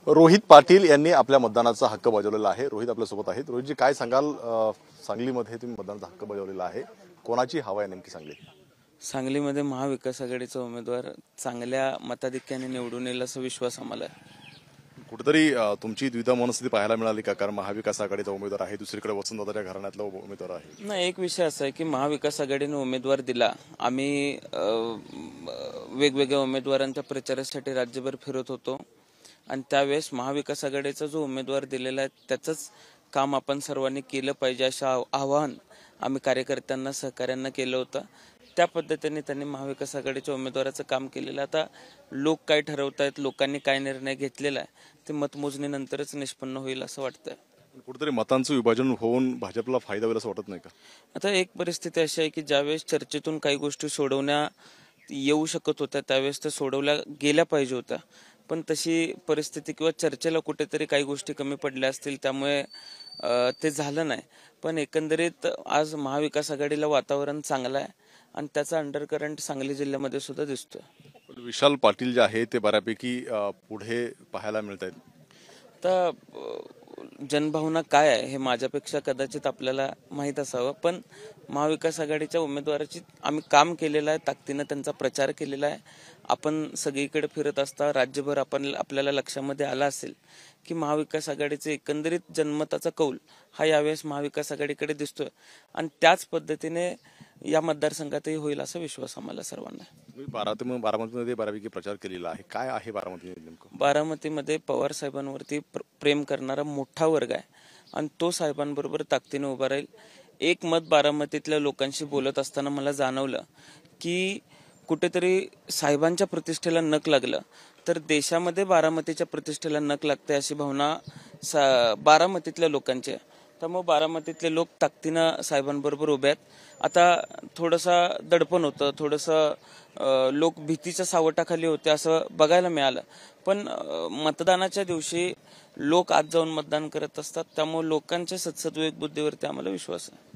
रोहित पाटील यांनी आपल्या मतदानाचा हक्क बजावलेला आहे। रोहित आपल्या सोबत आहेत। रोहितजी काय सांगाल, सांगलीमध्ये तुम्ही मतदानाचा हक्क बजावलेला आहे, कोणाची हवा आहे नेमकी सांगलीत? सांगलीमध्ये महाविकास आघाडीचा उमेदवार चांगल्या मताधिक्याने निवडून येईल असा विश्वास आम्हाला आहे। कुठेतरी तुमची द्विधा मनस्थिती पाहायला मिळाली का? कारण महाविकास आघाडीचा उमेदवार आहे, दुसरीकडे वसंतदादाच्या घराण्यातला उमेदवार आहे। नाही, एक विषय असा आहे की महाविकास आघाडीने उमेदवार दिला। आम्ही वेगवेगळ्या उमेदवारांच्या प्रचारासाठी राज्यभर फिरत होतो आणि त्यावेळेस महाविकास आघाडीचा जो उमेदवार दिलेला आहे त्याचंच काम आपण सर्वांनी केलं पाहिजे असं आवाहन आम्ही कार्यकर्त्यांना सहकार्यांना केलं होतं। त्या पद्धतीने त्यांनी महाविकास आघाडीच्या उमेदवाराचं काम केलेलं। आता लोक काय ठरवतायत, लोकांनी काय निर्णय घेतलेला आहे ते मतमोजणीनंतरच निष्पन्न होईल असं वाटतंय। कुठेतरी मतांचं विभाजन होऊन भाजपला फायदा होईल असं वाटत नाही का? आता एक परिस्थिती अशी आहे की ज्यावेळेस चर्चेतून काही गोष्टी सोडवण्यात येऊ शकत होत्या त्यावेळेस ते सोडवल्या गेल्या पाहिजे होत्या, पण तशी परिस्थिती किंवा चर्चेला कुठेतरी काही गोष्टी कमी पडल्या असतील त्यामुळे ते झालं नाही। पण एकंदरीत आज महाविकास आघाडीला वातावरण चांगलं आहे आणि त्याचा अंडरकरंट सांगली जिल्ह्यामध्ये सुद्धा दिसतोय। विशाल पाटील जे आहे ते बऱ्यापैकी पुढे पाहायला मिळत आहेत। तर जनभावना काय आहे हे माझ्यापेक्षा कदाचित आपल्याला माहीत असावं, पण महाविकास आघाडीच्या उमेदवाराची आम्ही काम केलेलं आहे, ताकदीनं त्यांचा प्रचार केलेला आहे। आपण सगळीकडे फिरत असता राज्यभर आपल्याला लक्षामध्ये आला असेल की महाविकास आघाडीचे एकंदरीत जनमताचा कौल हा यावेळेस महाविकास आघाडीकडे दिसतोय आणि त्याच पद्धतीने या मतदारसंघातही होईल असा विश्वास आम्हाला सर्वांना आहे। बारामतीमध्ये बऱ्यापैकी प्रचार केलेला आहे, काय आहे बारामतीमध्ये नेमकं? बारामतीमध्ये पवार साहेबांवरती प्रेम करणारा मोठा वर्ग आहे आणि तो साहेबांबरोबर ताकदीने उभा राहील। एक मत बारामतीतल्या लोकांशी बोलत असताना मला जाणवलं की कुठेतरी साहेबांच्या प्रतिष्ठेला नख लागलं तर देशामध्ये बारामतीच्या प्रतिष्ठेला नख लागते अशी भावना बारामतीतल्या लोकांची आहे। त्यामुळे बारामतीतले लोक ताकदीनं साहेबांबरोबर उभे आहेत। आता थोडंसं दडपण होतं, थोडंसं लोक भीतीच्या सावटाखाली होते असं बघायला मिळालं, पण मतदानाच्या दिवशी लोक आज जाऊन मतदान करत असतात, त्यामुळे लोकांच्या सदसद विवेक बुद्धीवरती आम्हाला विश्वास आहे।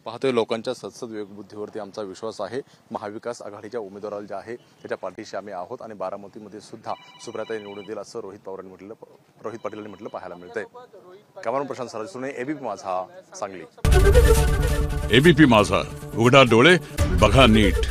पाहतोय लोकांच्या सदसद विवेक बुद्धीवरती आमचा विश्वास आहे। महाविकास आघाडीच्या उमेदवाराला जे आहे त्याच्या पाठीशी आम्ही आहोत आणि बारामतीमध्ये सुद्धा सुप्रियाताई निवडून देईल असं रोहित पाटील यांनी म्हटलं पाहायला मिळतंय। कॅमेरामन प्रशांत सरजुने, एबीपी माझा, सांगली। एबीपी माझा, उघडा डोळे बघा नीट।